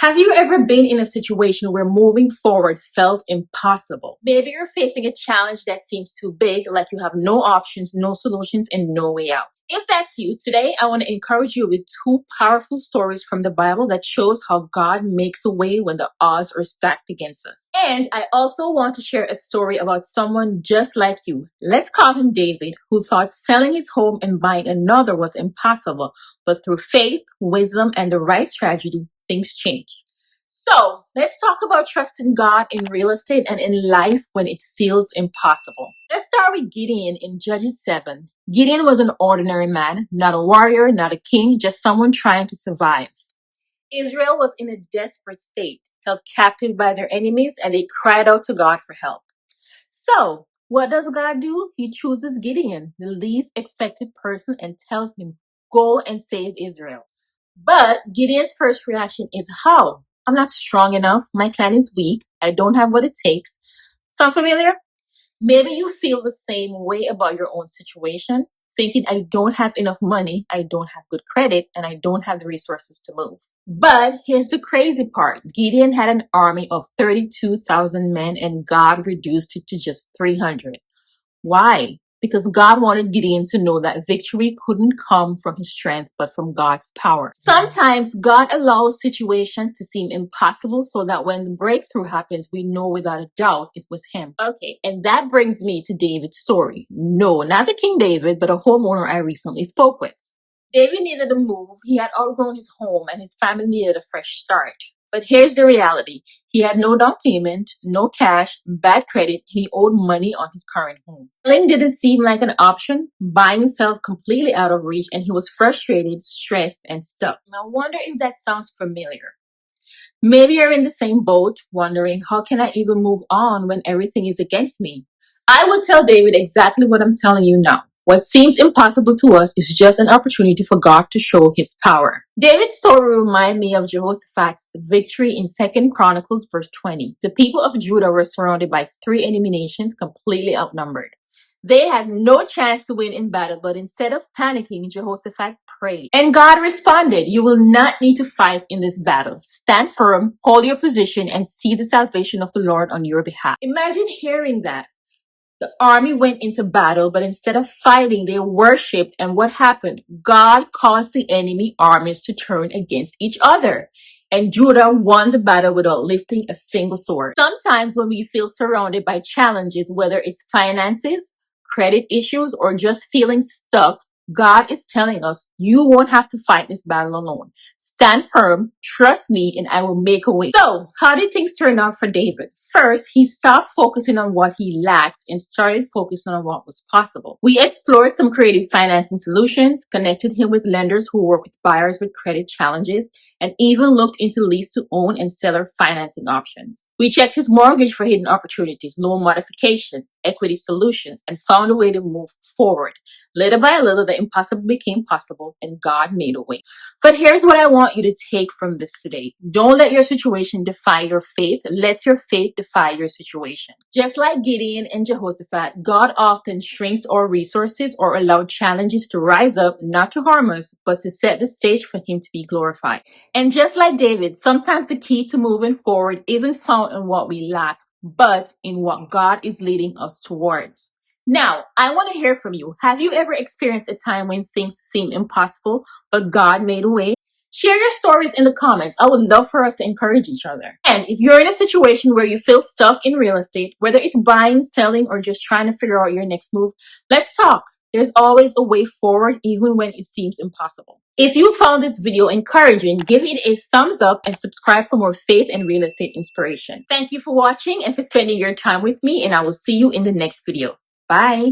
Have you ever been in a situation where moving forward felt impossible? Maybe you're facing a challenge that seems too big, like you have no options, no solutions, and no way out. If that's you, today I want to encourage you with two powerful stories from the Bible that shows how God makes a way when the odds are stacked against us. And I also want to share a story about someone just like you. Let's call him David, who thought selling his home and buying another was impossible, but through faith, wisdom, and the right strategy, things change. So let's talk about trusting God in real estate and in life when it feels impossible. Let's start with Gideon in Judges 7. Gideon was an ordinary man, not a warrior, not a king, just someone trying to survive. Israel was in a desperate state, held captive by their enemies, and they cried out to God for help. So, what does God do? He chooses Gideon, the least expected person, and tells him, "Go and save Israel." But Gideon's first reaction is, how? I'm not strong enough. My clan is weak. I don't have what it takes. Sound familiar? Maybe you feel the same way about your own situation, thinking, I don't have enough money, I don't have good credit, and I don't have the resources to move. But here's the crazy part. Gideon had an army of 32,000 men, and God reduced it to just 300. Why? Because God wanted Gideon to know that victory couldn't come from his strength, but from God's power. Sometimes God allows situations to seem impossible so that when the breakthrough happens, we know without a doubt it was him. Okay, and that brings me to David's story. No, not the King David, but a homeowner I recently spoke with. David needed a move. He had outgrown his home and his family needed a fresh start. But here's the reality. He had no down payment, no cash, bad credit, and he owed money on his current home. Selling didn't seem like an option. Buying felt completely out of reach, and he was frustrated, stressed, and stuck. I wonder if that sounds familiar. Maybe you're in the same boat, wondering, how can I even move on when everything is against me? I would tell David exactly what I'm telling you now. What seems impossible to us is just an opportunity for God to show his power. David's story reminds me of Jehoshaphat's victory in 2 Chronicles verse 20. The people of Judah were surrounded by 3 enemy nations, completely outnumbered. They had no chance to win in battle, but instead of panicking, Jehoshaphat prayed. And God responded, you will not need to fight in this battle. Stand firm, hold your position, and see the salvation of the Lord on your behalf. Imagine hearing that. The army went into battle, but instead of fighting, they worshipped. And what happened? God caused the enemy armies to turn against each other. And Judah won the battle without lifting a single sword. Sometimes when we feel surrounded by challenges, whether it's finances, credit issues, or just feeling stuck, God is telling us, you won't have to fight this battle alone. Stand firm, trust me, and I will make a way. So, how did things turn out for David? First, he stopped focusing on what he lacked and started focusing on what was possible. We explored some creative financing solutions, connected him with lenders who work with buyers with credit challenges, and even looked into lease to own and seller financing options. We checked his mortgage for hidden opportunities, loan modification, equity solutions, and found a way to move forward. Little by little, the impossible became possible, and God made a way. But here's what I want you to take from this today. Don't let your situation defy your faith. Let your faith defy your situation. Just like Gideon and Jehoshaphat, God often shrinks our resources or allows challenges to rise up, not to harm us, but to set the stage for him to be glorified. And just like David, sometimes the key to moving forward isn't found in what we lack, but in what God is leading us towards. Now, I want to hear from you. Have you ever experienced a time when things seem impossible, but God made a way? Share your stories in the comments. I would love for us to encourage each other. And if you're in a situation where you feel stuck in real estate, whether it's buying, selling, or just trying to figure out your next move, let's talk. There's always a way forward, even when it seems impossible. If you found this video encouraging, give it a thumbs up and subscribe for more faith and real estate inspiration. Thank you for watching and for spending your time with me, and I will see you in the next video. Bye.